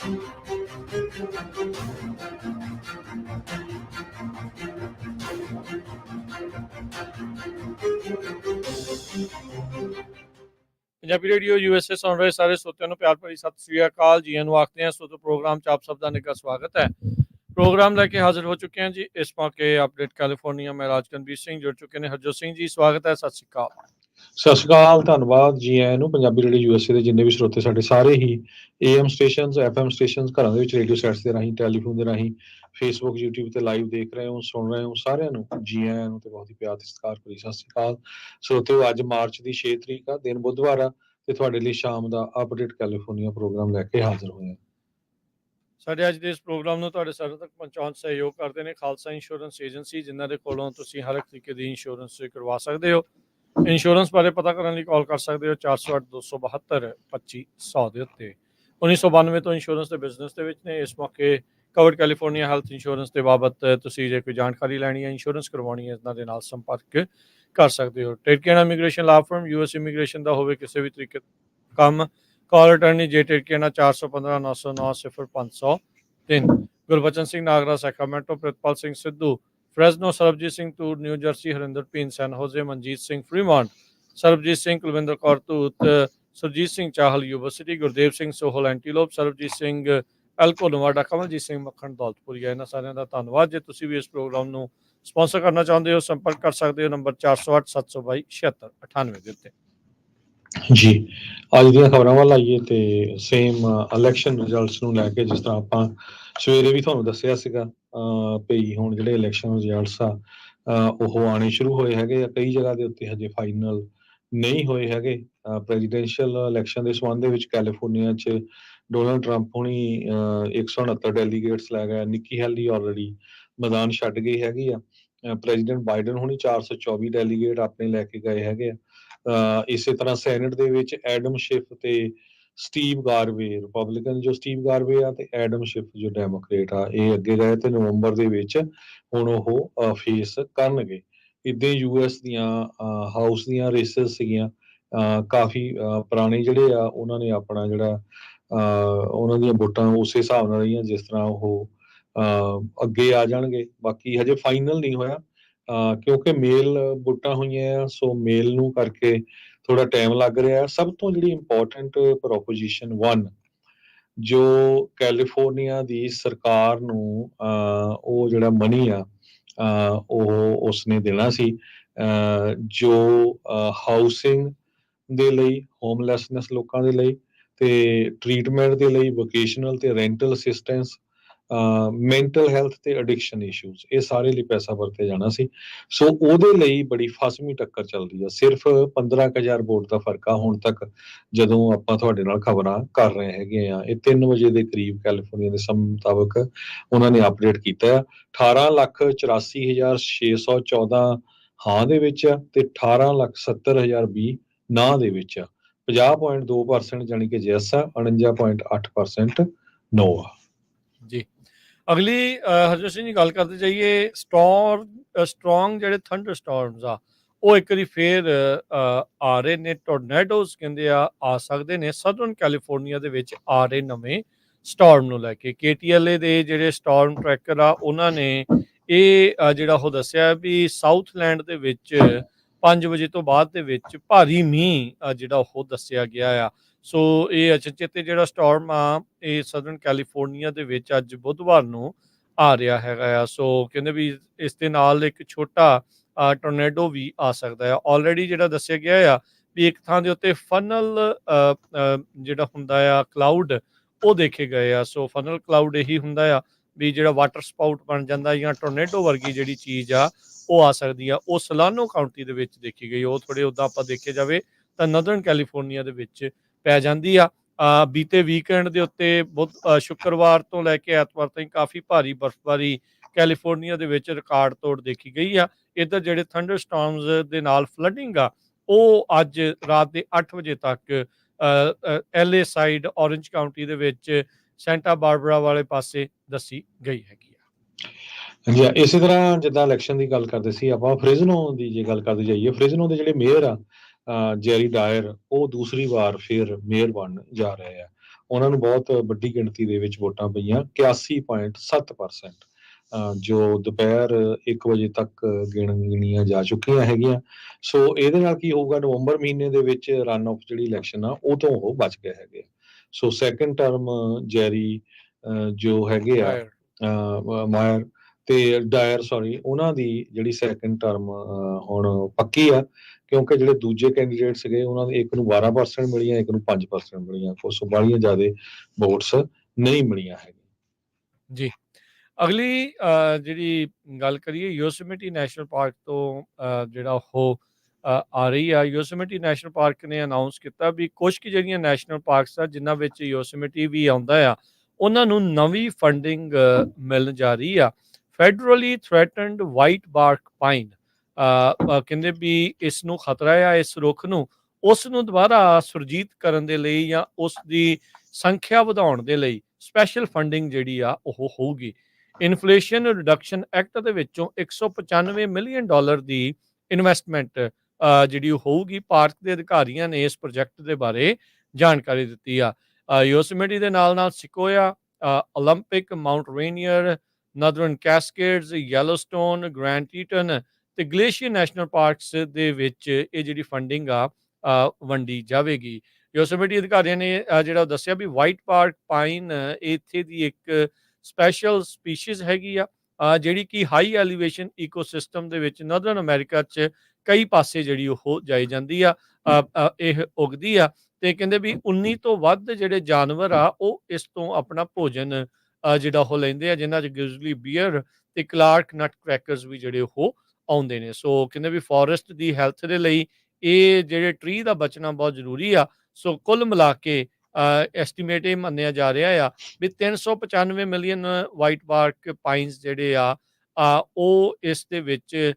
Punjabi radio USA ਸੁਣ ਰਹੇ ਸਾਰੇ ਸਰੋਤਿਆਂ ਨੂੰ ਪਿਆਰ ਭਰੀ ਸਤਿ ਸ੍ਰੀ ਅਕਾਲ ਜੀ ਨੂੰ ਆਖਦੇ ਹਾਂ। ਸੋ ਪ੍ਰੋਗਰਾਮ 'ਚ ਆਪ ਸਭ ਦਾ ਨਿੱਘਾ ਸਵਾਗਤ ਹੈ। ਪ੍ਰੋਗਰਾਮ ਲੈ ਕੇ ਹਾਜ਼ਰ ਹੋ ਚੁੱਕੇ हैं जी। इस मौके अपडेट कैलिफोर्निया में राजकनवीर सिंह जुड़ चुके हैं। हरजोत सिंह जी स्वागत है, सत श्री अकाल। ਸਤਿ ਸ਼੍ਰੀ ਅਕਾਲ, ਧੰਨਵਾਦ ਜੀ ਆਇਆਂ ਨੂੰ। ਪੰਜਾਬੀ ਰੇਡੀਓ ਯੂਐਸਏ ਦੇ ਜਿੰਨੇ ਵੀ ਸਰੋਤੇ ਸਾਡੇ ਸਾਰੇ ਹੀ AM ਸਟੇਸ਼ਨਸ, FM ਸਟੇਸ਼ਨਸ, ਘਰਾਂ ਦੇ ਵਿੱਚ ਰੇਡੀਓ ਸੈਟਸ ਦੇ ਰਾਹੀਂ, ਟੈਲੀਫੋਨ ਦੇ ਰਾਹੀਂ, ਫੇਸਬੁੱਕ, YouTube ਤੇ ਲਾਈਵ ਦੇਖ ਰਹੇ ਹੋ, ਸੁਣ ਰਹੇ ਹੋ, ਸਾਰਿਆਂ ਨੂੰ ਜੀ ਆਇਆਂ ਨੂੰ ਤੇ ਬਹੁਤ ਹੀ ਪਿਆਰ ਤੇ ਸਤਿਕਾਰ ਭਰੀ ਸਤਿ ਸ਼੍ਰੀ ਅਕਾਲ। ਸਰੋਤਿਓ, ਅੱਜ ਮਾਰਚ ਦੀ 6 ਤਰੀਕ ਆ, ਦਿਨ ਬੁੱਧਵਾਰ ਆ ਤੇ ਤੁਹਾਡੇ ਲਈ ਸ਼ਾਮ ਦਾ ਅਪਡੇਟ ਕੈਲੀਫੋਰਨੀਆ ਪ੍ਰੋਗਰਾਮ ਲੈ ਕੇ ਹਾਜ਼ਰ ਹੋਏ ਹਾਂ। ਸਾਡੇ ਅੱਜ ਦੇ ਇਸ ਪ੍ਰੋਗਰਾਮ ਨੂੰ ਤੁਹਾਡੇ ਸਾਰੇ ਤੱਕ ਪਹੁੰਚਾਉਣ ਸਹਿਯੋਗ ਕਰਦੇ ਨੇ ਖਾਲਸਾ ਇੰਸ਼ੋਰੈਂਸ ਏਜੰਸੀ, ਜਿਨ੍ਹਾਂ ਦੇ ਕੋਲੋਂ ਤੁਸੀਂ ਹਰ ਇੱਕ ਤਰੀਕੇ ਦੀ ਇੰਸ਼ੋਰੈਂਸ ਕਰਵਾ ਸਕਦੇ ਹੋ। ਇੰਸ਼ੋਰੈਂਸ ਬਾਰੇ ਪਤਾ ਕਰਨ ਲਈ ਕਾਲ ਕਰ ਸਕਦੇ ਹੋ 408-272-2500 ਦੇ ਉੱਤੇ। 1992 ਤੋਂ ਇੰਸ਼ੋਰੈਂਸ ਦੇ ਬਿਜ਼ਨਸ ਦੇ ਵਿੱਚ ਨੇ। ਇਸ ਮੌਕੇ ਕਵਰਡ ਕੈਲੀਫੋਰਨੀਆ ਹੈਲਥ ਇੰਸ਼ੋਰੈਂਸ ਦੇ ਬਾਬਤ ਤੁਸੀਂ ਜੇ ਕੋਈ ਜਾਣਕਾਰੀ ਲੈਣੀ ਹੈ, ਇੰਸ਼ੋਰੈਂਸ ਕਰਵਾਉਣੀ ਹੈ, ਇਹਨਾਂ ਦੇ ਨਾਲ ਸੰਪਰਕ ਕਰ ਸਕਦੇ ਹੋ। ਟਿਰਕੀਆਨਾ ਇਮੀਗ੍ਰੇਸ਼ਨ ਲਾ ਫਰਮ, US ਇਮੀਗ੍ਰੇਸ਼ਨ ਦਾ ਹੋਵੇ ਕਿਸੇ ਵੀ ਤਰੀਕੇ ਕੰਮ, ਕਾਲ ਅਟਰਨੀ ਜੇ ਟਿਰਕੀਆਨਾ 415-909-0503। Gurbachan Singh Nagra Sacramento, Pritpal Singh Sidhu ਫਰੈਜ਼ਨੋ, Sarabjit Singh Toor new jersey, Harinder ਭੀਨ ਸੈਨ ਹੋਜ਼ੇ, ਮਨਜੀਤ ਸਿੰਘ ਫਰੀਮੌਂਟ, ਸਰਬਜੀਤ ਸਿੰਘ ਕੁਲਵਿੰਦਰ ਕੌਰ ਧੂਤ, ਸੁਰਜੀਤ ਸਿੰਘ ਚਾਹਲ ਯੂਨੀਵਰਸਿਟੀ, ਗੁਰਦੇਵ ਸਿੰਘ ਸੋਹਲ ਐਂਟੀਲੋਪ, ਸਰਬਜੀਤ ਸਿੰਘ ਐਲਕੋ ਨਵਾਡਾ, ਕਮਲਜੀਤ ਸਿੰਘ ਮੱਖਣ ਦੌਲਤਪੁਰੀਆ। ਇਹਨਾਂ ਸਾਰਿਆਂ ਦਾ ਧੰਨਵਾਦ। ਜੇ ਤੁਸੀਂ ਵੀ ਇਸ ਪ੍ਰੋਗਰਾਮ ਨੂੰ ਸਪਾਂਸਰ ਕਰਨਾ ਚਾਹੁੰਦੇ ਹੋ, ਸੰਪਰਕ ਕਰ ਸਕਦੇ ਹੋ ਨੰਬਰ 408-722-7698 ਦੇ ਉੱਤੇ। ਜੀ, ਅੱਜ ਦੀਆਂ ਖਬਰਾਂ ਵੱਲ ਆਈਏ ਤੇ ਸੇਮ ਇਲੈਕਸ਼ਨ ਰਿਜ਼ਲਟਸ ਨੂੰ ਲੈ ਕੇ, ਜਿਸ ਤਰ੍ਹਾਂ ਆਪਾਂ ਸਵੇਰੇ ਵੀ ਤੁਹਾਨੂੰ ਦੱਸਿਆ ਸੀਗਾ ਭਈ ਹੁਣ ਜਿਹੜੇ ਇਲੈਕਸ਼ਨ ਰਿਜ਼ਲਟਸ ਆ ਉਹ ਆਉਣੇ ਸ਼ੁਰੂ ਹੋਏ ਹੈਗੇ ਆ। ਕਈ ਜਗ੍ਹਾ ਦੇ ਉੱਤੇ ਹਜੇ ਫਾਈਨਲ ਨਹੀਂ ਹੋਏ ਹੈਗੇ। ਪ੍ਰੈਜ਼ੀਡੈਂਸ਼ੀਅਲ ਇਲੈਕਸ਼ਨ ਦੇ ਸੰਬੰਧ ਦੇ ਵਿੱਚ ਕੈਲੀਫੋਰਨੀਆ 'ਚ ਡੋਨਲਡ ਟਰੰਪ ਹੁਣੀ 169 ਡੈਲੀਗੇਟਸ ਲੈ ਗਏ। ਨਿੱਕੀ ਹੈਲੀ ਆਲਰੇਡੀ ਮੈਦਾਨ ਛੱਡ ਗਈ ਹੈਗੀ ਆ। ਪ੍ਰੈਜ਼ੀਡੈਂਟ ਬਾਈਡਨ ਹੁਣੀ 424 ਡੈਲੀਗੇਟ ਆਪਣੇ ਲੈ ਕੇ ਗਏ ਹੈਗੇ ਆ। ਇਸੇ ਤਰ੍ਹਾਂ ਸੈਨੇਟ ਦੇ ਵਿੱਚ ਐਡਮ ਸ਼ਿਫ ਤੇ ਸਟੀਵ ਗਾਰਵੇ ਰਿਪਬਲਿਕਨ, ਜੋ ਸਟੀਵ ਗਾਰਵੇ ਆ, ਤੇ ਐਡਮ ਸ਼ਿਫ ਜੋ ਡੈਮੋਕ੍ਰੇਟ ਆ, ਇਹ ਅੱਗੇ ਗਏ ਤੇ ਨਵੰਬਰ ਦੇ ਵਿੱਚ ਹੁਣ ਉਹ ਫੇਸ ਕਰਨਗੇ। ਇੱਦਾਂ US ਦੀਆਂ ਹਾਊਸ ਦੀਆਂ ਰੇਸਿਸ ਸੀਗੀਆਂ। ਕਾਫੀ ਪੁਰਾਣੇ ਜਿਹੜੇ ਆ ਉਹਨਾਂ ਨੇ ਆਪਣਾ ਜਿਹੜਾ ਉਹਨਾਂ ਦੀਆਂ ਵੋਟਾਂ ਉਸੇ ਹਿਸਾਬ ਨਾਲ ਰਹੀਆਂ ਜਿਸ ਤਰ੍ਹਾਂ ਉਹ ਅੱਗੇ ਆ ਜਾਣਗੇ। ਬਾਕੀ ਹਜੇ ਫਾਈਨਲ ਨਹੀਂ ਹੋਇਆ ਕਿਉਂਕਿ ਮੇਲ ਵੋਟਾਂ ਹੋਈਆਂ ਆ, ਸੋ ਮੇਲ ਨੂੰ ਕਰਕੇ ਥੋੜਾ ਟਾਈਮ ਲੱਗ ਰਿਹਾ। ਸਭ ਤੋਂ ਜਿਹੜੀ ਇੰਪੋਰਟੈਂਟ ਪ੍ਰੋਪੋਜੀਸ਼ਨ 1 ਜੋ ਕੈਲੀਫੋਰਨੀਆ ਦੀ ਸਰਕਾਰ ਨੂੰ ਉਹ ਜਿਹੜਾ ਮਨੀ ਆ ਉਹ ਉਸਨੇ ਦੇਣਾ ਸੀ, ਜੋ ਹਾਊਸਿੰਗ ਦੇ ਲਈ, ਹੋਮਲੈਸਨੈਸ ਲੋਕਾਂ ਦੇ ਲਈ, ਤੇ ਟ੍ਰੀਟਮੈਂਟ ਦੇ ਲਈ, ਵੋਕੇਸ਼ਨਲ ਤੇ ਰੈਂਟਲ ਅਸਿਸਟੈਂਸ, ਮੈਂਟਲ ਹੈਲਥ ਤੇ ਐਡਿਕਸ਼ਨ ਇਸ਼ੂਜ਼, ਇਹ ਸਾਰੇ ਲਈ ਪੈਸਾ ਵਰਤੇ ਜਾਣਾ ਸੀ। ਸੋ ਉਹਦੇ ਲਈ ਬੜੀ ਫਾਸਮੀ ਟੱਕਰ ਚੱਲ ਰਹੀ ਆ। ਸਿਰਫ 15,000 ਵੋਟ ਦਾ ਫਰਕ ਆ ਹੁਣ ਤੱਕ, ਜਦੋਂ ਆਪਾਂ ਤੁਹਾਡੇ ਨਾਲ ਖਬਰਾਂ ਕਰ ਰਹੇ ਹੈਗੇ ਆ। ਇਹ 3 ਵਜੇ ਦੇ ਕਰੀਬ ਕੈਲੀਫੋਰਨੀਆ ਦੇ ਸਮੇਂ ਮੁਤਾਬਕ ਉਹਨਾਂ ਨੇ ਅਪਡੇਟ ਕੀਤਾ। 18,84,614 ਹਾਂ ਦੇ ਵਿੱਚ ਆ ਤੇ 18,70,020 ਨਾ ਦੇ ਵਿੱਚ ਆ। 50.2% ਜਾਣੀ ਕਿ ਯੈਸ ਆ, 49.8% ਨੋ ਆ। ਜੀ, ਅਗਲੀ ਹਰਜੋਤ ਸਿੰਘ ਜੀ ਗੱਲ ਕਰਦੇ ਜਾਈਏ। ਸਟਰੋਂਗ ਜਿਹੜੇ ਥੰਡਰ ਸਟਾਰਮਸ ਆ ਉਹ ਇੱਕ ਵਾਰੀ ਫੇਰ ਆ ਰਹੇ ਨੇ। ਟੋਰਨੇਡੋਜ਼ ਕਹਿੰਦੇ ਆ ਸਕਦੇ ਨੇ ਸਦਰਨ ਕੈਲੀਫੋਰਨੀਆ ਦੇ ਵਿੱਚ ਆ ਰਹੇ ਨਵੇਂ ਸਟਾਰਮ ਨੂੰ ਲੈ ਕੇ। KTLA ਦੇ ਜਿਹੜੇ ਸਟਾਰਮ ਟਰੈਕਰ ਆ ਉਹਨਾਂ ਨੇ ਇਹ ਜਿਹੜਾ ਉਹ ਦੱਸਿਆ ਵੀ ਸਾਊਥਲੈਂਡ ਦੇ ਵਿੱਚ 5 ਵਜੇ ਤੋਂ ਬਾਅਦ ਦੇ ਵਿੱਚ ਭਾਰੀ ਮੀਂਹ ਜਿਹੜਾ ਉਹ ਦੱਸਿਆ ਗਿਆ ਆ। ਸੋ ਇਹ ਅਚਨਚੇਤੇ ਜਿਹੜਾ ਸਟਾਰਮ ਆ ਇਹ ਸਦਰਨ ਕੈਲੀਫੋਰਨੀਆ ਦੇ ਵਿੱਚ ਅੱਜ ਬੁੱਧਵਾਰ ਨੂੰ ਆ ਰਿਹਾ ਹੈਗਾ ਆ। ਸੋ ਕਹਿੰਦੇ ਵੀ ਇਸ ਦੇ ਨਾਲ ਇੱਕ ਛੋਟਾ ਟੋਰਨੇਡੋ ਵੀ ਆ ਸਕਦਾ ਆ। ਆਲਰੇਡੀ ਜਿਹੜਾ ਦੱਸਿਆ ਗਿਆ ਆ ਵੀ ਇੱਕ ਥਾਂ ਦੇ ਉੱਤੇ ਫਨਲ ਜਿਹੜਾ ਹੁੰਦਾ ਆ ਕਲਾਊਡ ਉਹ ਦੇਖੇ ਗਏ ਆ। ਸੋ ਫਨਲ ਕਲਾਊਡ ਇਹੀ ਹੁੰਦਾ ਆ ਵੀ ਜਿਹੜਾ ਵਾਟਰ ਸਪਾਊਟ ਬਣ ਜਾਂਦਾ ਜਾਂ ਟੋਰਨੇਡੋ ਵਰਗੀ ਜਿਹੜੀ ਚੀਜ਼ ਆ ਉਹ ਆ ਸਕਦੀ ਆ। ਉਹ ਸਲਾਨੋ ਕਾਉਂਟੀ ਦੇ ਵਿੱਚ ਦੇਖੀ ਗਈ। ਉਹ ਥੋੜੇ ਉੱਦਾਂ ਆਪਾਂ ਦੇਖੇ ਜਾਵੇ ਤਾਂ ਨਦਰਨ ਕੈਲੀਫੋਰਨੀਆ ਦੇ ਵਿੱਚ ਪੈ ਜਾਂਦੀ ਆ। ਬੀਤੇ ਵੀਕਐਂਡ ਦੇ ਉੱਤੇ ਸ਼ੁੱਕਰਵਾਰ ਤੋਂ ਲੈ ਕੇ ਐਤਵਾਰ ਤਾਈਂ ਕਾਫੀ ਭਾਰੀ ਬਰਫ਼ਬਾਰੀ ਕੈਲੀਫੋਰਨੀਆ ਦੇ ਵਿੱਚ ਰਿਕਾਰਡ ਤੋੜ ਦੇਖੀ ਗਈ ਆ। ਇੱਧਰ ਜਿਹੜੇ ਥੰਡਰ ਸਟਾਰਮਸ ਦੇ ਨਾਲ ਫਲੱਡਿੰਗ ਆ ਉਹ ਅੱਜ ਰਾਤ ਦੇ 8 ਵਜੇ ਤੱਕ LA ਸਾਈਡ, ਔਰੰਜ ਕਾਉਂਟੀ ਦੇ ਵਿੱਚ, ਸੈਂਟਾ ਬਾਰਬਰਾ ਵਾਲੇ ਪਾਸੇ ਦੱਸੀ ਗਈ ਹੈਗੀ ਆ। ਹਾਂਜੀ, ਇਸੇ ਤਰ੍ਹਾਂ ਜਿੱਦਾਂ ਇਲੈਕਸ਼ਨ ਦੀ ਗੱਲ ਕਰਦੇ ਸੀ ਆਪਾਂ, ਫ੍ਰਿਜ਼ਨੋ ਦੀ ਜੇ ਗੱਲ ਕਰਦੇ ਜਾਈਏ, ਫ੍ਰਿਜ਼ਨੋ ਦੇ ਜਿਹੜੇ ਮੇਅਰ ਆ ਜੈਰੀ ਡਾਇਰ, ਉਹ ਦੂਸਰੀ ਵਾਰ ਫਿਰ ਮੇਅਰ ਬਣ ਜਾ ਰਹੇ ਆ। ਉਹਨਾਂ ਨੂੰ ਬਹੁਤ ਵੱਡੀ ਗਿਣਤੀ ਦੇ ਵਿੱਚ ਵੋਟਾਂ ਪਈਆਂ 81.7%, ਜੋ ਦੁਪਹਿਰ 1 ਵਜੇ ਤੱਕ ਗਿਣੀਆਂ ਜਾ ਚੁੱਕੀਆਂ ਹੈਗੀਆਂ। ਸੋ ਇਹਦੇ ਨਾਲ ਕੀ ਹੋਊਗਾ, ਨਵੰਬਰ ਮਹੀਨੇ ਦੇ ਵਿੱਚ ਰਨ ਆਫ ਜਿਹੜੀ ਇਲੈਕਸ਼ਨ ਆ ਉਹ ਤੋਂ ਉਹ ਬਚ ਗਏ ਹੈਗੇ। ਸੋ ਸੈਕੰਡ ਟਰਮ ਜੈਰੀ ਜੋ ਹੈਗੇ ਆ ਮਾਇਰ ਤੇ ਡਾਇਰ, ਸੌਰੀ, ਉਹਨਾਂ ਦੀ ਜਿਹੜੀ ਸੈਕੰਡ ਟਰਮ ਹੁਣ ਪੱਕੀ ਆ, ਕਿਉਂਕਿ ਜਿਹੜੇ ਦੂਜੇ ਕੈਂਡੀਡੇਟ ਸੀਗੇ ਉਹਨਾਂ ਦੇ ਇੱਕ ਨੂੰ 12% ਮਿਲੀਆਂ, ਇੱਕ ਨੂੰ 5% ਮਿਲੀਆਂ, ਕੁਛ ਬਾਹਲੀਆਂ ਜ਼ਿਆਦਾ ਵੋਟਸ ਨਹੀਂ ਮਿਲੀਆਂ ਹੈਗੀਆਂ। ਜੀ। ਅਗਲੀ ਜਿਹੜੀ ਗੱਲ ਕਰੀਏ ਯੋਸੇਮਿਟੀ ਨੈਸ਼ਨਲ ਪਾਰਕ ਤੋਂ, ਜਿਹੜਾ ਉਹ ਆ ਰਹੀ ਆ। ਯੋਸੇਮਿਟੀ ਨੈਸ਼ਨਲ ਪਾਰਕ ਨੇ ਅਨਾਊਂਸ ਕੀਤਾ ਵੀ ਕੁਛ ਕੁ ਜਿਹੜੀਆਂ ਨੈਸ਼ਨਲ ਪਾਰਕਸ ਆ ਜਿਨ੍ਹਾਂ ਵਿੱਚ ਯੋਸੇਮਿਟੀ ਵੀ ਆਉਂਦਾ ਆ, ਉਹਨਾਂ ਨੂੰ ਨਵੀਂ ਫੰਡਿੰਗ ਮਿਲਣ ਜਾ ਰਹੀ ਆ। ਫੈਡਰਲੀ ਥ੍ਰੈਟਨਡ ਵਾਈਟ ਬਾਰਕ ਪਾਈਨ, ਕਹਿੰਦੇ ਵੀ ਇਸ ਨੂੰ ਖਤਰਾ ਆ, ਇਸ ਰੁੱਖ ਨੂੰ, ਉਸ ਨੂੰ ਦੁਬਾਰਾ ਸੁਰਜੀਤ ਕਰਨ ਦੇ ਲਈ ਜਾਂ ਉਸ ਦੀ ਸੰਖਿਆ ਵਧਾਉਣ ਦੇ ਲਈ ਸਪੈਸ਼ਲ ਫੰਡਿੰਗ ਜਿਹੜੀ ਆ ਉਹ ਹੋਊਗੀ। ਇਨਫਲੇਸ਼ਨ ਰਿਡਕਸ਼ਨ ਐਕਟ ਦੇ ਵਿੱਚੋਂ $195 ਮਿਲੀਅਨ ਦੀ ਇਨਵੈਸਟਮੈਂਟ ਜਿਹੜੀ ਉਹ ਹੋਊਗੀ। ਪਾਰਕ ਦੇ ਅਧਿਕਾਰੀਆਂ ਨੇ ਇਸ ਪ੍ਰੋਜੈਕਟ ਦੇ ਬਾਰੇ ਜਾਣਕਾਰੀ ਦਿੱਤੀ ਆ। ਯੋਸੇਮਿਟੀ ਦੇ ਨਾਲ ਨਾਲ ਸਿਕੋਇਆ, ਓਲੰਪਿਕ, ਮਾਊਂਟ ਰੇਨੀਅਰ, ਨਦਰਨ ਕੈਸਕੇਡਸ, ਯੈਲੋਸਟੋਨ, ਗ੍ਰੈਂਡ ਟੀਟਨ ਤੇ ਗਲੇਸ਼ੀਅਰ ਨੈਸ਼ਨਲ ਪਾਰਕਸ ਦੇ ਵਿੱਚ ਇਹ ਜਿਹੜੀ ਫੰਡਿੰਗ ਆ ਵੰਡੀ ਜਾਵੇਗੀ। ਯੋਸੇਮਿਟੀ ਅਧਿਕਾਰੀਆਂ ਨੇ ਜਿਹੜਾ ਦੱਸਿਆ ਵੀ ਵਾਈਟ ਪਾਰਕ ਪਾਈਨ ਇੱਥੇ ਦੀ ਇੱਕ ਸਪੈਸ਼ਲ ਸਪੀਸ਼ੀਜ਼ ਹੈਗੀ ਆ, ਜਿਹੜੀ ਕਿ ਹਾਈ ਐਲੀਵੇਸ਼ਨ ਈਕੋਸਿਸਟਮ ਦੇ ਵਿੱਚ ਨਦਰਨ ਅਮਰੀਕਾ 'ਚ ਕਈ ਪਾਸੇ ਜਿਹੜੀ ਉਹ ਜਾਈ ਜਾਂਦੀ ਆ, ਇਹ ਉਗਦੀ ਆ। ਤੇ ਕਹਿੰਦੇ ਵੀ 19 ਤੋਂ ਵੱਧ ਜਿਹੜੇ ਜਾਨਵਰ ਆ ਉਹ ਇਸ ਤੋਂ ਆਪਣਾ ਭੋਜਨ ਜਿਹੜਾ ਉਹ ਲੈਂਦੇ ਆ, ਜਿਨ੍ਹਾਂ 'ਚ ਗਿਜ਼ਲੀ ਬੀਅਰ ਤੇ ਕਲਾਰਕ ਨਟ ਕ੍ਰੈਕਰਸ ਵੀ ਜਿਹੜੇ ਉਹ ਆਉਂਦੇ ਨੇ। ਸੋ ਕਹਿੰਦੇ ਵੀ ਫੋਰੈਸਟ ਦੀ ਹੈਲਥ ਦੇ ਲਈ ਇਹ ਜਿਹੜੇ ਟਰੀ ਦਾ ਬਚਣਾ ਬਹੁਤ ਜ਼ਰੂਰੀ ਆ। ਸੋ ਕੁੱਲ ਮਿਲਾ ਕੇ ਐਸਟੀਮੇਟ ਇਹ ਮੰਨਿਆ ਜਾ ਰਿਹਾ ਆ ਵੀ 395 ਮਿਲੀਅਨ ਵਾਈਟ ਬਾਰਕ ਪਾਈਨਸ ਜਿਹੜੇ ਆ ਉਹ ਇਸ ਦੇ ਵਿੱਚ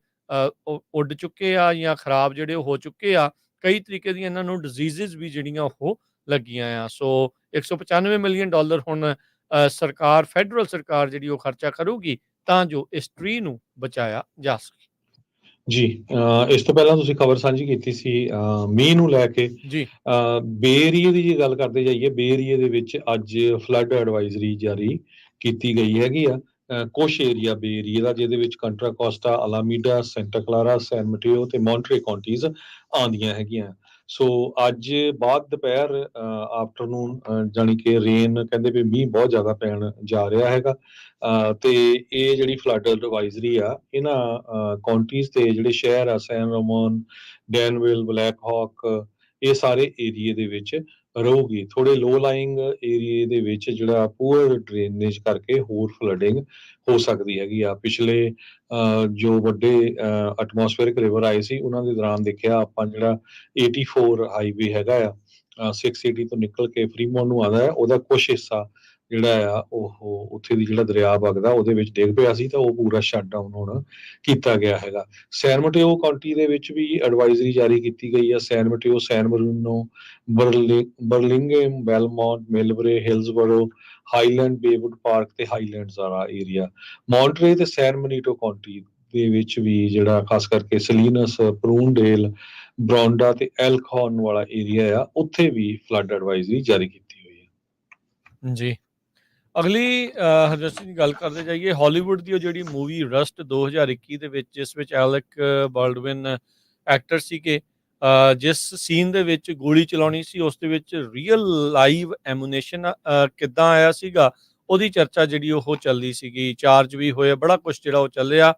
ਉੱਡ ਚੁੱਕੇ ਆ ਜਾਂ ਖਰਾਬ ਜਿਹੜੇ ਹੋ ਚੁੱਕੇ ਆ। ਕਈ ਤਰੀਕੇ ਦੀਆਂ ਇਹਨਾਂ ਨੂੰ ਡਿਜ਼ੀਜ਼ਸ ਵੀ ਜਿਹੜੀਆਂ ਉਹ ਲੱਗੀਆਂ ਆ। ਸੋ $195 ਮਿਲੀਅਨ ਹੁਣ ਸਰਕਾਰ, ਫੈਡਰਲ ਸਰਕਾਰ ਜਿਹੜੀ ਉਹ ਖਰਚਾ ਕਰੂਗੀ ਤਾਂ ਜੋ ਇਸ ਟਰੀ ਨੂੰ ਬਚਾਇਆ ਜਾ ਸਕੇ। ਜੀ, ਇਸ ਤੋਂ ਪਹਿਲਾਂ ਤੁਸੀਂ ਖਬਰ ਸਾਂਝੀ ਕੀਤੀ ਸੀ ਮੀਂਹ ਨੂੰ ਲੈ ਕੇ। ਜੀ, ਬੇ ਏਰੀਏ ਦੀ ਜੇ ਗੱਲ ਕਰਦੇ ਜਾਈਏ, ਬੇ ਏਰੀਏ ਦੇ ਵਿੱਚ ਅੱਜ ਫਲੱਡ ਐਡਵਾਈਜ਼ਰੀ ਜਾਰੀ ਕੀਤੀ ਗਈ ਹੈਗੀ ਆ। ਕੁਛ ਏਰੀਆ ਬੇ ਏਰੀਏ ਦਾ, ਜਿਹਦੇ ਵਿੱਚ ਕੰਟਰਾ ਕੋਸਟਾ, ਅਲਾਮੀਡਾ, ਸੈਂਟਾ ਕਲਾਰਾ, ਸੈਨ ਮਟੇਓ ਤੇ ਮੌਂਟਰੇ ਕਾਉਂਟੀਜ਼ ਆਉਂਦੀਆਂ ਹੈਗੀਆਂ। ਸੋ ਅੱਜ ਬਾਅਦ ਦੁਪਹਿਰ ਆਫਟਰਨੂਨ ਜਾਣੀ ਕਿ ਰੇਨ, ਕਹਿੰਦੇ ਵੀ ਮੀਂਹ ਬਹੁਤ ਜ਼ਿਆਦਾ ਪੈਣ ਜਾ ਰਿਹਾ ਹੈਗਾ। ਤੇ ਇਹ ਜਿਹੜੀ ਫਲੱਡ ਐਡਵਾਈਜ਼ਰੀ ਆ ਇਹਨਾਂ ਕਾਉਂਟੀਜ਼ ਤੇ ਜਿਹੜੇ ਸ਼ਹਿਰ ਆ ਸੈਨ ਰੋਮਨ, ਡੈਨਵਿਲ, ਬਲੈਕ ਹਾਕ, ਇਹ ਸਾਰੇ ਏਰੀਏ ਦੇ ਵਿੱਚ ਰਹੂਗੀ। ਥੋੜੇ ਲੋ ਲਾਇੰਗ ਏਰੀਏ ਦੇ ਵਿੱਚ ਜਿਹੜਾ ਪੂਅਰ ਡਰੇਨੇਜ ਕਰਕੇ ਹੋਰ ਫਲੱਡਿੰਗ ਹੋ ਸਕਦੀ ਹੈਗੀ ਆ। ਪਿਛਲੇ ਜੋ ਵੱਡੇ ਐਟਮੋਸਫੇਰਿਕ ਰਿਵਰ ਆਏ ਸੀ ਉਹਨਾਂ ਦੇ ਦੌਰਾਨ ਦੇਖਿਆ ਆਪਾਂ, ਜਿਹੜਾ 84 ਹਾਈਵੇ ਹੈਗਾ ਆ 680 ਤੋਂ ਨਿਕਲ ਕੇ ਫਰੀਮੌਨ ਨੂੰ ਆਉਂਦਾ ਹੈ, ਉਹਦਾ ਕੁਛ ਹਿੱਸਾ ਜਿਹੜਾ ਆ ਉਹ ਉੱਥੇ ਦੀ ਜਿਹੜਾ ਦਰਿਆ ਵਗਦਾ ਉਹਦੇ ਵਿੱਚ ਡਿੱਗ ਪਿਆ ਸੀ, ਤਾਂ ਉਹ ਪੂਰਾ ਸ਼ਟ ਡਾਊਨ ਹੁਣ ਕੀਤਾ ਗਿਆ ਹੈਗਾ। ਸੈਨ ਮਟੇਓ ਕਾਉਂਟੀ ਦੇ ਵਿੱਚ ਵੀ ਐਡਵਾਈਜ਼ਰੀ ਜਾਰੀ ਕੀਤੀ ਗਈ ਆ। ਸੈਨ ਮਟੇਓ, ਸੈਨ ਮਰੀਨੋ, ਬਰਲਿੰਗਮ, ਬੈਲਮੌਂਟ, ਮਿਲਬਰੇ, ਹਿਲਸਬਰੋ, ਹਾਈਲੈਂਡ, ਬੇਵੁੱਡ ਪਾਰਕ ਤੇ ਹਾਈਲੈਂਡਸ ਵਾਲਾ ਏਰੀਆ। ਮੌਂਟਰੇ ਤੇ ਸੈਨ ਮਨੀਟੋ ਕਾਉਂਟੀ ਦੇ ਵਿੱਚ ਵੀ ਜਿਹੜਾ ਖਾਸ ਕਰਕੇ ਸਲੀਨਸ, ਪ੍ਰੂਨਡੇਲ, ਬਰੌਂਡਾ ਤੇ ਐਲਖੌਰਨ ਵਾਲਾ ਏਰੀਆ ਆ, ਉੱਥੇ ਵੀ ਫਲੱਡ ਐਡਵਾਈਜ਼ਰੀ ਜਾਰੀ ਕੀਤੀ ਹੋਈ ਹੈ। ਜੀ। ਅਗਲੀ ਹਰਜੋਤ ਸਿੰਘ ਦੀ ਗੱਲ ਕਰਦੇ ਜਾਈਏ, ਹਾਲੀਵੁੱਡ ਦੀ ਉਹ ਜਿਹੜੀ ਮੂਵੀ ਰਸਟ 2021 ਦੇ ਵਿੱਚ, ਜਿਸ ਵਿੱਚ ਐਲਕ ਬਾਲਡਵਿਨ ਐਕਟਰ ਸੀਗੇ, ਜਿਸ ਸੀਨ ਦੇ ਵਿੱਚ ਗੋਲੀ ਚਲਾਉਣੀ ਸੀ ਉਸ ਦੇ ਵਿੱਚ ਰੀਅਲ ਲਾਈਵ ਐਮੂਨੇਸ਼ਨ ਕਿੱਦਾਂ ਆਇਆ ਸੀਗਾ, ਉਹਦੀ ਚਰਚਾ ਜਿਹੜੀ ਉਹ ਚੱਲੀ ਸੀਗੀ। ਚਾਰਜ ਵੀ ਹੋਏ, ਬੜਾ ਕੁਛ ਜਿਹੜਾ ਉਹ ਚੱਲਿਆ।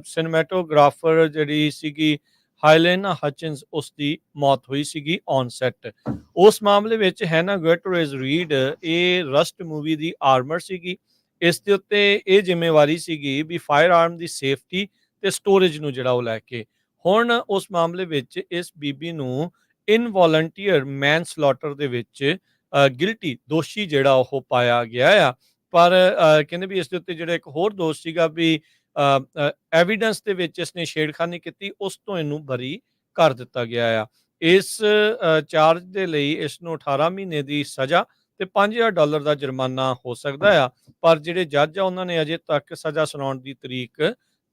ਸਿਨੇਮੈਟੋਗ੍ਰਾਫਰ ਜਿਹੜੀ ਸੀਗੀ ਹਾਈਲੇਨਾ ਹਚਿਨਸ, ਉਸ ਦੀ ਮੌਤ ਹੋਈ ਸੀਗੀ ਔਨ ਸੈਟ। ਉਸ ਮਾਮਲੇ ਵਿੱਚ ਹੈਨਾ ਗੁਟਰੇਜ਼ ਰੀਡ, ਇਹ ਰਸਟ ਮੂਵੀ ਦੀ ਆਰਮਰ ਸੀਗੀ। ਇਸ ਦੇ ਉੱਤੇ ਇਹ ਜ਼ਿੰਮੇਵਾਰੀ ਸੀਗੀ ਵੀ ਫਾਇਰ ਆਰਮ ਦੀ ਸੇਫਟੀ ਤੇ ਸਟੋਰੇਜ ਨੂੰ ਜਿਹੜਾ ਉਹ ਲੈ ਕੇ। ਹੁਣ ਉਸ ਮਾਮਲੇ ਵਿੱਚ ਇਸ ਬੀਬੀ ਨੂੰ ਇਨਵੋਲੰਟੀਅਰ ਮੈਨਸਲੌਟਰ ਦੇ ਵਿੱਚ ਗਿਲਟੀ, ਦੋਸ਼ੀ ਜਿਹੜਾ ਉਹ ਪਾਇਆ ਗਿਆ ਆ। ਪਰ ਕਹਿੰਦੇ ਵੀ ਇਸ ਦੇ ਉੱਤੇ ਜਿਹੜਾ ਇੱਕ ਹੋਰ ਦੋਸ਼ ਸੀਗਾ ਵੀ ਐਵੀਡੈਂਸ ਦੇ ਵਿੱਚ ਇਸਨੇ ਛੇੜਖਾਨੀ ਕੀਤੀ, ਉਸ ਤੋਂ ਇਹਨੂੰ ਬਰੀ ਕਰ ਦਿੱਤਾ ਗਿਆ ਆ। ਇਸ ਚਾਰਜ ਦੇ ਲਈ ਇਸ ਨੂੰ 18 ਮਹੀਨੇ ਦੀ ਸਜ਼ਾ ਤੇ $5000 ਦਾ ਜੁਰਮਾਨਾ ਹੋ ਸਕਦਾ ਆ। ਪਰ ਜਿਹੜੇ ਜੱਜ ਆ ਉਹਨਾਂ ਨੇ ਅਜੇ ਤੱਕ ਸਜ਼ਾ ਸੁਣਾਉਣ ਦੀ ਤਰੀਕ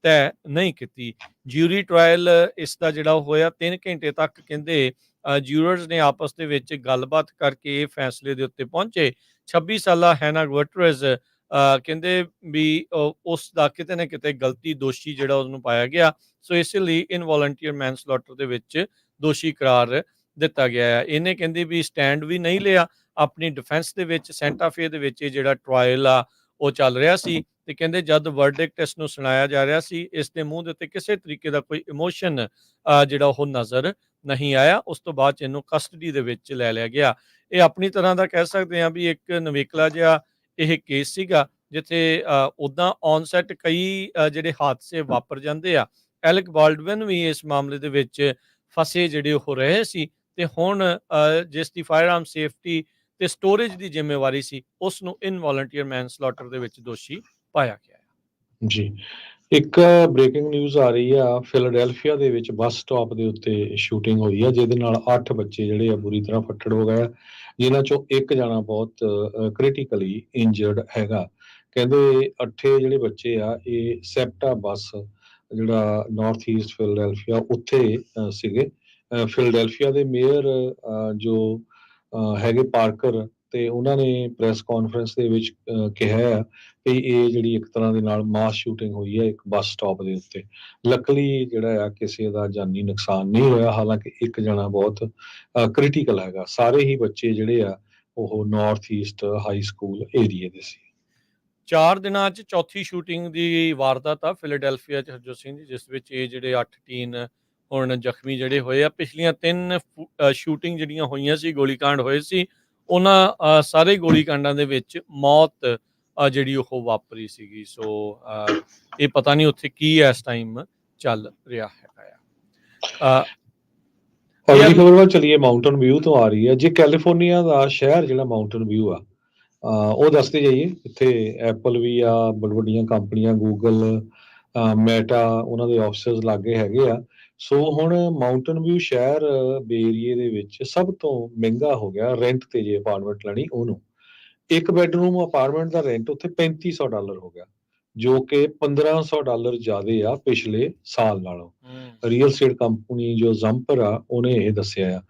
ਤੈਅ ਨਹੀਂ ਕੀਤੀ। ਜਿਊਰੀ ਟਰਾਇਲ ਇਸ ਦਾ ਜਿਹੜਾ ਹੋਇਆ 3 ਘੰਟੇ ਤੱਕ ਕਹਿੰਦੇ ਜਿਊਰਰਸ ਨੇ ਆਪਸ ਦੇ ਵਿੱਚ ਗੱਲਬਾਤ ਕਰਕੇ ਇਹ ਫੈਸਲੇ ਦੇ ਉੱਤੇ ਪਹੁੰਚੇ। 26 ਸਾਲਾ ਹੈਨਾ ਗੁਟਰਜ਼ ਕਹਿੰਦੇ ਵੀ ਉਸ ਦਾ ਕਿਤੇ ਨਾ ਕਿਤੇ ਗਲਤੀ ਦੋਸ਼ੀ ਜਿਹੜਾ ਉਹਨੂੰ ਪਾਇਆ ਗਿਆ, ਸੋ ਇਸ ਲਈ ਇਨਵੋਲੰਟੀਅਰ ਮੈਨਸਲੌਟਰ ਦੇ ਵਿੱਚ ਦੋਸ਼ੀ ਕਰਾਰ ਦਿੱਤਾ ਗਿਆ ਹੈ। ਇਹਨੇ ਕਹਿੰਦੇ ਵੀ ਸਟੈਂਡ ਵੀ ਨਹੀਂ ਲਿਆ ਆਪਣੀ ਡਿਫੈਂਸ ਦੇ ਵਿੱਚ। ਸੈਂਟਾ ਫੇ ਦੇ ਵਿੱਚ ਇਹ ਜਿਹੜਾ ਟਰਾਇਲ ਆ ਉਹ ਚੱਲ ਰਿਹਾ ਸੀ ਤੇ ਕਹਿੰਦੇ ਜਦ ਵਰਡਿਕਟ ਇਸ ਨੂੰ ਸੁਣਾਇਆ ਜਾ ਰਿਹਾ ਸੀ, ਇਸ ਦੇ ਮੂੰਹ ਦੇ ਉੱਤੇ ਕਿਸੇ ਤਰੀਕੇ ਦਾ ਕੋਈ ਇਮੋਸ਼ਨ ਜਿਹੜਾ ਉਹ ਨਜ਼ਰ ਨਹੀਂ ਆਇਆ। ਉਸ ਤੋਂ ਬਾਅਦ 'ਚ ਇਹਨੂੰ ਕਸਟਡੀ ਦੇ ਵਿੱਚ ਲੈ ਲਿਆ ਗਿਆ। ਇਹ ਆਪਣੀ ਤਰ੍ਹਾਂ ਦਾ ਕਹਿ ਸਕਦੇ ਹਾਂ ਵੀ ਇੱਕ ਨਵੇਕਲਾ ਜਿਹਾ ਇਹ ਕੇਸ ਸੀਗਾ, ਜਿੱਥੇ ਉੱਦਾਂ ਔਨ ਸੈਟ ਕਈ ਜਿਹੜੇ ਹਾਦਸੇ ਵਾਪਰ ਜਾਂਦੇ ਆ। ਐਲਕ ਬਾਲਡਵਿਨ ਵੀ ਇਸ ਮਾਮਲੇ ਦੇ ਵਿੱਚ ਫਸੇ ਜਿਹੜੇ ਉਹ ਰਹੇ ਸੀ, ਤੇ ਹੁਣ ਜਿਸ ਦੀ ਫਾਇਰ ਆਰਮ ਸੇਫਟੀ ਤੇ ਸਟੋਰੇਜ ਦੀ ਜ਼ਿੰਮੇਵਾਰੀ ਸੀ, ਉਸ ਨੂੰ ਇਨਵੋਲੰਟੀਅਰ ਮੈਨਸਲੌਟਰ ਦੇ ਵਿੱਚ ਦੋਸ਼ੀ ਪਾਇਆ ਗਿਆ ਹੈ। ਜੀ, ਇੱਕ ਬ੍ਰੇਕਿੰਗ ਨਿਊਜ਼ ਆ ਰਹੀ ਆ, ਫਿਲਾਡੈਲਫੀਆ ਦੇ ਵਿੱਚ ਬੱਸ ਸਟਾਪ ਦੇ ਉੱਤੇ ਸ਼ੂਟਿੰਗ ਹੋਈ ਆ, ਜਿਹਦੇ ਨਾਲ 8 ਬੱਚੇ ਜਿਹੜੇ ਆ ਬੁਰੀ ਤਰ੍ਹਾਂ ਫੱਟੜ ਹੋ ਗਏ ਆ, ਜਿਨ੍ਹਾਂ ਚੋਂ ਇੱਕ ਜਣਾ ਬਹੁਤ ਕ੍ਰਿਟੀਕਲੀ ਇੰਜਰਡ ਹੈਗਾ। ਕਹਿੰਦੇ 8 ਜਿਹੜੇ ਬੱਚੇ ਆ ਇਹ ਸੈਪਟਾ ਬੱਸ ਜਿਹੜਾ ਨਾਰਥ ਈਸਟ ਫਿਲਾਡੈਲਫੀਆ ਉੱਥੇ ਸੀਗੇ। ਫਿਲਾਡੈਲਫੀਆ ਦੇ ਮੇਅਰ ਜੋ ਹੈਗੇ ਪਾਰਕਰ, ਤੇ ਉਹਨਾਂ ਨੇ ਪ੍ਰੈਸ ਕਾਨਫਰੰਸ ਦੇ ਵਿੱਚ ਕਿਹਾ ਆ ਕਿ ਇਹ ਜਿਹੜੀ ਇੱਕ ਤਰ੍ਹਾਂ ਦੇ ਨਾਲ ਮਾਸ ਸ਼ੂਟਿੰਗ ਹੋਈ ਹੈ ਇੱਕ ਬੱਸ ਸਟਾਪ ਦੇ ਉੱਤੇ। ਲੱਕਲੀ ਜਿਹੜਾ ਆ ਕਿਸੇ ਦਾ ਜਾਨੀ ਨੁਕਸਾਨ ਨਹੀਂ ਹੋਇਆ, ਹਾਲਾਂਕਿ ਇੱਕ ਜਣਾ ਬਹੁਤ ਕ੍ਰਿਟੀਕਲ ਹੈਗਾ। ਸਾਰੇ ਹੀ ਬੱਚੇ ਜਿਹੜੇ ਆ ਉਹ ਨਾਰਥ ਈਸਟ ਹਾਈ ਸਕੂਲ ਏਰੀਏ ਦੇ ਸੀ। 4 ਦਿਨਾਂ 'ਚ ਚੌਥੀ ਸ਼ੂਟਿੰਗ ਦੀ ਵਾਰਦਾਤ ਆ ਫਿਲਾਡੈਲਫੀਆ 'ਚ, ਹਰਜੋਤ ਸਿੰਘ ਜੀ, ਜਿਸ ਵਿੱਚ ਇਹ ਜਿਹੜੇ 8 ਟੀਨ ਹੁਣ ਜ਼ਖਮੀ ਜਿਹੜੇ ਹੋਏ ਆ। ਪਿਛਲੀਆਂ 3 ਸ਼ੂਟਿੰਗ ਜਿਹੜੀਆਂ ਹੋਈਆਂ ਸੀ, ਗੋਲੀकांड ਹੋਏ ਸੀ, ਉਹਨਾਂ ਸਾਰੇ ਗੋਲੀकांडाਂ ਦੇ ਵਿੱਚ ਮੌਤ ਜਿਹੜੀ ਉਹ ਵਾਪਰੀ ਸੀਗੀ। ਸੋ ਇਹ ਪਤਾ ਨਹੀਂ ਉੱਥੇ ਕੀ ਇਸ ਟਾਈਮ ਚੱਲ ਰਿਹਾ ਹੈਗਾ ਆ। ਅਗਲੀ ਖਬਰ ਵੱਲ ਚਲੀਏ, ਮਾਊਂਟਨ ਵਿਊ ਤੋਂ ਆ ਰਹੀ ਹੈ। ਜੇ ਕੈਲੀਫੋਰਨੀਆ ਦਾ ਸ਼ਹਿਰ ਜਿਹੜਾ ਮਾਊਂਟਨ ਵਿਊ ਆ, ਉਹ ਦੱਸਦੇ ਜਾਈਏ। ਇੱਥੇ ਐਪਲ ਵੀ ਆ, ਵੱਡੀਆਂ ਕੰਪਨੀਆਂ ਗੂਗਲ, ਮੈਟਾ, ਉਹਨਾਂ ਦੇ ਆਫਿਸਿਸ ਲਾਗੇ ਹੈਗੇ ਆ। ਸੋ ਹੁਣ ਮਾਊਂਟਨ ਵਿਊ ਸ਼ਹਿਰ ਬੇ ਏਰੀਏ ਦੇ ਵਿੱਚ ਸਭ ਤੋਂ ਮਹਿੰਗਾ ਹੋ ਗਿਆ ਰੈਂਟ ਤੇ ਜੇ ਅਪਾਰਟਮੈਂਟ ਲੈਣੀ ਉਹਨੂੰ। ਇੱਕ ਬੈਡਰੂਮ ਅਪਾਰਟਮੈਂਟ ਦਾ ਰੈਂਟ ਉੱਥੇ $3500 ਹੋ ਗਿਆ, ਜੋ ਕਿ $1500 ਜ਼ਿਆਦੇ ਆ ਪਿਛਲੇ ਸਾਲ ਨਾਲੋਂ। ਰੀਅਲ ਸਟੇਟ ਕੰਪਨੀ ਜੋ ਜ਼ੰਪਰ ਆ ਉਹਨੇ ਇਹ ਦੱਸਿਆ ਆ।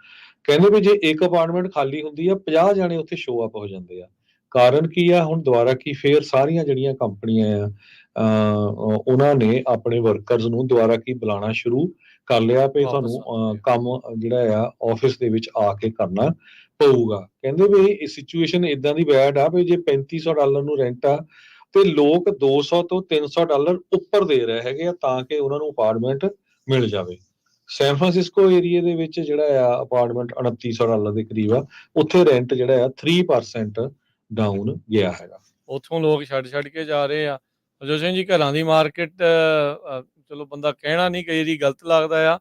ਕਹਿੰਦੇ ਵੀ ਜੇ ਇੱਕ ਅਪਾਰਟਮੈਂਟ ਖਾਲੀ ਹੁੰਦੀ ਆ, 50 ਜਾਣੇ ਉੱਥੇ ਸ਼ੋ ਅਪ ਹੋ ਜਾਂਦੇ ਆ। ਕਾਰਨ ਕੀ ਆ? ਹੁਣ ਦੁਬਾਰਾ ਕੀ ਫੇਰ ਸਾਰੀਆਂ ਜਿਹੜੀਆਂ ਕੰਪਨੀਆਂ ਆ ਉਹਨਾਂ ਨੇ ਆਪਣੇ ਵਰਕਰਸ ਨੂੰ ਦੁਬਾਰਾ ਕੀ ਬੁਲਾਉਣਾ ਸ਼ੁਰੂ ਕਰ ਲਿਆ ਵੀ ਤੁਹਾਨੂੰ ਕੰਮ ਜਿਹੜਾ ਆ ਆਫਿਸ ਦੇ ਵਿੱਚ ਆ ਕੇ ਕਰਨਾ ਪਊਗਾ। ਕਹਿੰਦੇ ਵੀ ਇਹ ਸਿਚੁਏਸ਼ਨ ਇਦਾਂ ਦੀ ਬੈਡ ਆ ਵੀ ਜੇ $3500 ਨੂੰ ਰੈਂਟ ਆ ਤੇ ਲੋਕ $200 ਤੋਂ $300 ਉੱਪਰ ਦੇ ਰਹੇ ਹੈਗੇ ਆ ਤਾਂ ਕਿ ਉਹਨਾਂ ਨੂੰ ਅਪਾਰਟਮੈਂਟ ਮਿਲ ਜਾਵੇ। ਸੈਨ ਫਰਾਂਸਿਸਕੋ ਏਰੀਏ ਦੇ ਵਿੱਚ ਜਿਹੜਾ ਆ ਅਪਾਰਟਮੈਂਟ $2900 ਦੇ ਕਰੀਬ ਆ, ਉੱਥੇ ਰੈਂਟ ਜਿਹੜਾ ਆ 3% ਡਾਊਨ ਗਿਆ ਹੈਗਾ। ਉੱਥੋਂ ਲੋਕ ਛੱਡ ਕੇ ਜਾ ਰਹੇ ਆ। ਹਰਜੋਤ ਸਿੰਘ ਜੀ, ਘਰਾਂ ਦੀ ਮਾਰਕੀਟ ਚਲੋ ਬੰਦਾ ਕਹਿਣਾ ਨਹੀਂ ਕਈ ਵਾਰੀ ਗਲਤ ਲੱਗਦਾ ਆ।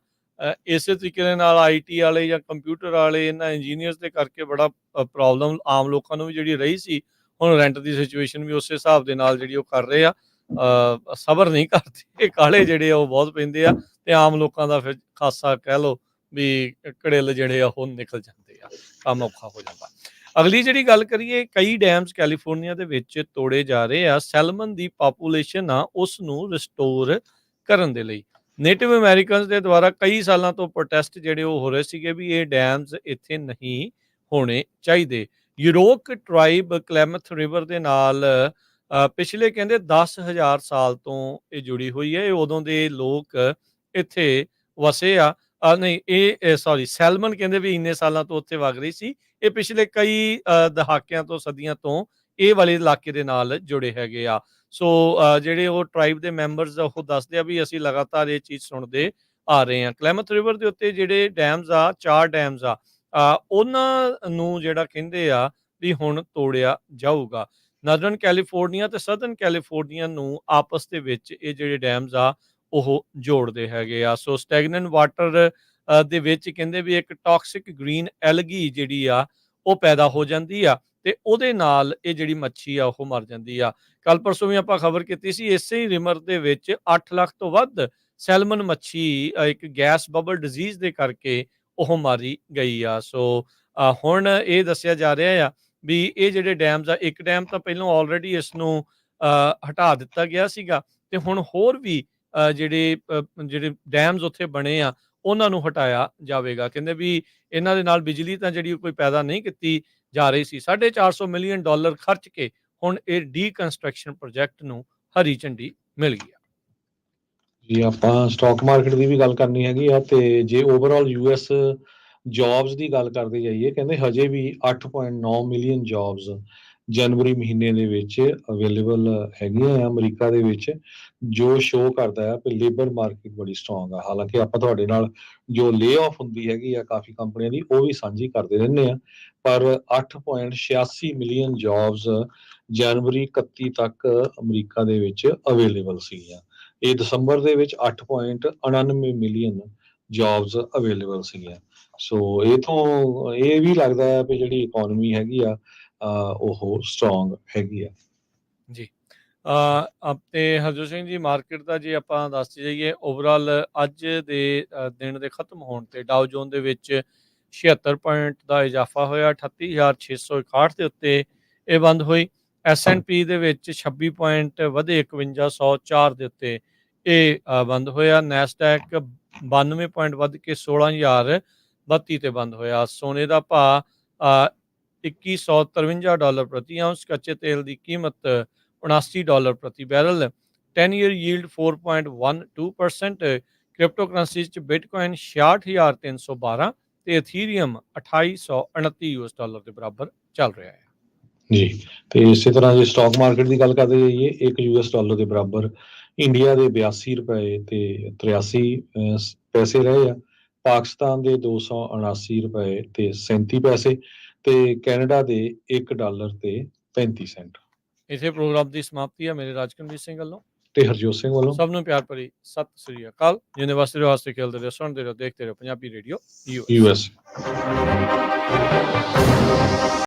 ਇਸੇ ਤਰੀਕੇ ਦੇ ਨਾਲ IT ਵਾਲੇ ਜਾਂ ਕੰਪਿਊਟਰ ਵਾਲੇ, ਇਹਨਾਂ ਇੰਜੀਨੀਅਰਸ ਦੇ ਕਰਕੇ ਬੜਾ ਪ੍ਰੋਬਲਮ ਆਮ ਲੋਕਾਂ ਨੂੰ ਵੀ ਜਿਹੜੀ ਰਹੀ ਸੀ। ਹੁਣ ਰੈਂਟ ਦੀ ਸਿਚੁਏਸ਼ਨ ਵੀ ਉਸੇ ਹਿਸਾਬ ਦੇ ਨਾਲ ਜਿਹੜੀ ਉਹ ਕਰ ਰਹੇ ਆ। ਸਬਰ ਨਹੀਂ ਕਰਦੇ, ਕਾਲੇ ਜਿਹੜੇ ਆ ਉਹ ਬਹੁਤ ਪੈਂਦੇ ਆ, ਤੇ ਆਮ ਲੋਕਾਂ ਦਾ ਫਿਰ ਖਾਸਾ ਕਹਿ ਲਓ ਵੀ ਕੜਿੱਲ ਜਿਹੜੇ ਆ ਉਹ ਨਿਕਲ ਜਾਂਦੇ ਆ, ਕੰਮ ਔਖਾ ਹੋ ਜਾਂਦਾ। ਅਗਲੀ ਜਿਹੜੀ ਗੱਲ ਕਰੀਏ, ਕਈ ਡੈਮਸ ਕੈਲੀਫੋਰਨੀਆ ਦੇ ਵਿੱਚ ਤੋੜੇ ਜਾ ਰਹੇ ਆ ਸੈਲਮਨ ਦੀ ਪਾਪੂਲੇਸ਼ਨ ਆ ਉਸ ਨੂੰ ਰਿਸਟੋਰ ਕਰਨ ਦੇ ਲਈ। ਨੇਟਿਵ ਅਮਰੀਕਨਸ ਦੇ ਦੁਆਰਾ ਕਈ ਸਾਲਾਂ ਤੋਂ ਪ੍ਰੋਟੈਸਟ ਜਿਹੜੇ ਉਹ ਹੋ ਰਹੇ ਸੀਗੇ ਵੀ ਇਹ ਡੈਮਸ ਇੱਥੇ ਨਹੀਂ ਹੋਣੇ ਚਾਹੀਦੇ। ਯੂਰੋਕ ਟਰਾਈਬ ਕਲੈਮਥ ਰਿਵਰ ਦੇ ਨਾਲ ਪਿਛਲੇ ਕਹਿੰਦੇ 10,000 ਸਾਲ ਤੋਂ ਇਹ ਜੁੜੀ ਹੋਈ ਹੈ। ਇਹ ਉਦੋਂ ਦੇ ਲੋਕ ਇੱਥੇ ਵਸੇ ਆ। ਨਹੀਂ, ਇਹ ਸੌਰੀ, ਸੈਲਮਨ ਕਹਿੰਦੇ ਵੀ ਇੰਨੇ ਸਾਲਾਂ ਤੋਂ ਉੱਥੇ ਵਗ ਰਹੀ ਸੀ। ਇਹ ਪਿਛਲੇ ਕਈ ਦਹਾਕਿਆਂ ਤੋਂ, ਸਦੀਆਂ ਤੋਂ ਇਹ ਵਾਲੇ ਇਲਾਕੇ ਦੇ ਨਾਲ ਜੁੜੇ ਹੈਗੇ ਆ। ਸੋ ਜਿਹੜੇ ਉਹ ਟਰਾਈਬ ਦੇ ਮੈਂਬਰਸ ਆ ਉਹ ਦੱਸਦੇ ਆ ਵੀ ਅਸੀਂ ਲਗਾਤਾਰ ਇਹ ਚੀਜ਼ ਸੁਣਦੇ ਆ ਰਹੇ ਹਾਂ। ਕਲੈਮਥ ਰਿਵਰ ਦੇ ਉੱਤੇ ਜਿਹੜੇ ਡੈਮਸ ਆ, 4 ਡੈਮਸ ਆ, ਉਹਨਾਂ ਨੂੰ ਜਿਹੜਾ ਕਹਿੰਦੇ ਆ ਵੀ ਹੁਣ ਤੋੜਿਆ ਜਾਊਗਾ। ਨਾਰਦਰਨ ਕੈਲੀਫੋਰਨੀਆ ਤੇ ਸਦਰਨ ਕੈਲੀਫੋਰਨੀਆ ਨੂੰ ਆਪਸ ਦੇ ਵਿੱਚ ਇਹ ਜਿਹੜੇ ਡੈਮਸ ਆ ਉਹ ਜੋੜਦੇ ਹੈਗੇ ਆ। ਸੋ ਸਟੈਗਨੈਂਟ ਵਾਟਰ ਦੇ ਵਿੱਚ ਕਹਿੰਦੇ ਵੀ ਇੱਕ ਟੌਕਸਿਕ ਗ੍ਰੀਨ ਐਲਗੀ ਜਿਹੜੀ ਆ ਉਹ ਪੈਦਾ ਹੋ ਜਾਂਦੀ ਆ, ਤੇ ਉਹਦੇ ਨਾਲ ਇਹ ਜਿਹੜੀ ਮੱਛੀ ਆ ਉਹ ਮਰ ਜਾਂਦੀ ਆ। ਕੱਲ ਪਰਸੋਂ ਵੀ ਆਪਾਂ ਖਬਰ ਕੀਤੀ ਸੀ, ਇਸੇ ਹੀ ਰਿਵਰ ਦੇ ਵਿੱਚ 8 ਲੱਖ ਤੋਂ ਵੱਧ ਸੈਲਮਨ ਮੱਛੀ ਇੱਕ ਗੈਸ ਬਬਲ ਡਿਜ਼ੀਜ਼ ਦੇ ਕਰਕੇ ਉਹ ਮਾਰੀ ਗਈ ਆ। ਸੋ ਹੁਣ ਇਹ ਦੱਸਿਆ ਜਾ ਰਿਹਾ ਆ ਵੀ ਇਹ ਜਿਹੜੇ ਡੈਮਸ ਆ, ਇੱਕ ਡੈਮ ਤਾਂ ਪਹਿਲਾਂ ਆਲਰੇਡੀ ਇਸ ਨੂੰ ਹਟਾ ਦਿੱਤਾ ਗਿਆ ਸੀਗਾ, ਤੇ ਹੁਣ ਹੋਰ ਵੀ ਜਿਹੜੇ ਡੈਮਸ ਉੱਥੇ ਬਣੇ ਆ ਉਹਨਾਂ ਨੂੰ ਹਟਾਇਆ ਜਾਵੇਗਾ। ਕਹਿੰਦੇ ਵੀ ਇਹਨਾਂ ਦੇ ਨਾਲ ਬਿਜਲੀ ਤਾਂ ਜਿਹੜੀ ਕੋਈ ਪੈਦਾ ਨਹੀਂ ਕੀਤੀ ਜਾ ਰਹੀ ਸੀ। $450 ਮਿਲੀਅਨ ਖਰਚ ਕੇ ਹੁਣ ਇਹ ਡੀਕਨਸਟਰਕਸ਼ਨ ਪ੍ਰੋਜੈਕਟ ਨੂੰ ਹਰੀ ਝੰਡੀ ਮਿਲ ਗਈ ਆ। ਜੀ ਆਪਾਂ ਸਟਾਕ ਮਾਰਕੀਟ ਦੀ ਵੀ ਗੱਲ ਕਰਨੀ ਹੈਗੀ ਆ, ਤੇ ਜੇ ਓਵਰਆਲ ਯੂਐਸ ਜੌਬਸ ਦੀ ਗੱਲ ਕਰਦੇ ਜਾਈਏ, ਕਹਿੰਦੇ ਹਜੇ ਵੀ 8.9 ਮਿਲੀਅਨ ਜੌਬਸ ਜਨਵਰੀ ਮਹੀਨੇ ਦੇ ਵਿੱਚ ਅਵੇਲੇਬਲ ਹੈਗੀਆਂ ਆ ਅਮਰੀਕਾ ਦੇ ਵਿੱਚ, ਜੋ ਸ਼ੋਅ ਕਰਦਾ ਹੈ ਕਿ ਲੇਬਰ ਮਾਰਕੀਟ ਬੜੀ ਸਟਰੋਂਗ ਆ। ਹਾਲਾਂਕਿ ਆਪਾਂ ਤੁਹਾਡੇ ਨਾਲ ਜੋ ਲੇ ਆਫ ਹੁੰਦੀ ਹੈਗੀ ਆ ਕਾਫੀ ਕੰਪਨੀਆਂ ਦੀ, ਉਹ ਵੀ ਸਾਂਝੀ ਕਰਦੇ ਰਹਿੰਦੇ ਆ, ਪਰ 8.86 ਮਿਲੀਅਨ ਜੌਬਸ ਜਨਵਰੀ 31 ਤੱਕ ਅਮਰੀਕਾ ਦੇ ਵਿੱਚ ਅਵੇਲੇਬਲ ਸੀਗੀਆਂ। ਇਹ ਦਸੰਬਰ ਦੇ ਵਿੱਚ 8.99 ਮਿਲੀਅਨ ਜੌਬਸ ਅਵੇਲੇਬਲ ਸੀਗੀਆਂ। ਸੋ ਇਹ ਤੋਂ ਇਹ ਵੀ ਲੱਗਦਾ ਹੈ ਕਿ ਜਿਹੜੀ ਇਕਨੋਮੀ ਹੈਗੀ ਆ ਉਹ ਸਟਰੋਂਗ ਹੈਗੀ ਆ। ਜੀ ਤੇ ਹਰਜੋਤ ਸਿੰਘ ਜੀ, ਮਾਰਕੀਟ ਦਾ ਜੇ ਆਪਾਂ ਦੱਸਦੇ ਜਾਈਏ ਓਵਰਆਲ ਅੱਜ ਦੇ ਦਿਨ ਦੇ ਖਤਮ ਹੋਣ ਤੇ ਡਾਓ ਜੋਨ ਦੇ ਵਿੱਚ 76 ਪੁਆਇੰਟ ਦਾ ਇਜ਼ਾਫਾ ਹੋਇਆ, 38,661 ਦੇ ਉੱਤੇ ਇਹ ਬੰਦ ਹੋਈ। S&P ਦੇ ਵਿੱਚ 26 ਪੁਆਇੰਟ ਵਧੇ, 5104 ਦੇ ਉੱਤੇ ਇਹ ਬੰਦ ਹੋਇਆ। ਨੈਸਡੈਕ 92 ਪੁਆਇੰਟ ਵੱਧ ਕੇ 16,032 ਤੇ ਬੰਦ ਹੋਇਆ। ਸੋਨੇ ਦਾ ਭਾਅ $2153 ਪ੍ਰਤੀ ਆਉਂਸ, ਕੱਚੇ ਤੇਲ ਦੀ ਕੀਮਤ $79 ਪ੍ਰਤੀ barrel, 10 year yield 4.12%। Crypto currencies 'ਚ ਬਿਟਕੋਇਨ 66,312 ਤੇ ਇਥੀਰੀਅਮ $2829 ਦੇ ਬਰਾਬਰ ਚੱਲ ਰਿਹਾ ਹੈ। ਜੀ, ਤੇ ਇਸੇ ਤਰ੍ਹਾਂ ਜੇ ਸਟਾਕ ਮਾਰਕੀਟ ਦੀ ਗੱਲ ਕਰਦੇ ਜਾਈਏ, $1 ਦੇ ਬਰਾਬਰ ਇੰਡੀਆ ਦੇ 82 ਰੁਪਏ ਤੇ 83 ਪੈਸੇ ਰਹੇ ਆ, ਪਾਕਿਸਤਾਨ ਦੇ 279 ਰੁਪਏ ਤੇ 37 ਪੈਸੇ, ਤੇ ਕੈਨੇਡਾ ਦੇ $1 ਤੇ 35 ਸੈਂਟ। ਇਸੇ ਪ੍ਰੋਗਰਾਮ ਦੀ ਸਮਾਪਤੀ ਹੈ। ਮੇਰੇ ਰਾਜਕਨਵੀਰ ਸਿੰਘ ਵੱਲੋਂ ਤੇ ਹਰਜੋਤ ਸਿੰਘ ਵੱਲੋਂ ਸਭ ਨੂੰ ਪਿਆਰ ਭਰੀ ਸਤਿ ਸ੍ਰੀ ਅਕਾਲ। ਜਿੰਨੇ ਵਾਸਤੇ ਖੇਲਦੇ ਰਹੋ, ਸੁਣਦੇ ਰਹੋ, ਦੇਖਦੇ ਰਹੋ ਪੰਜਾਬੀ ਰੇਡੀਓ ਯੂਐਸ।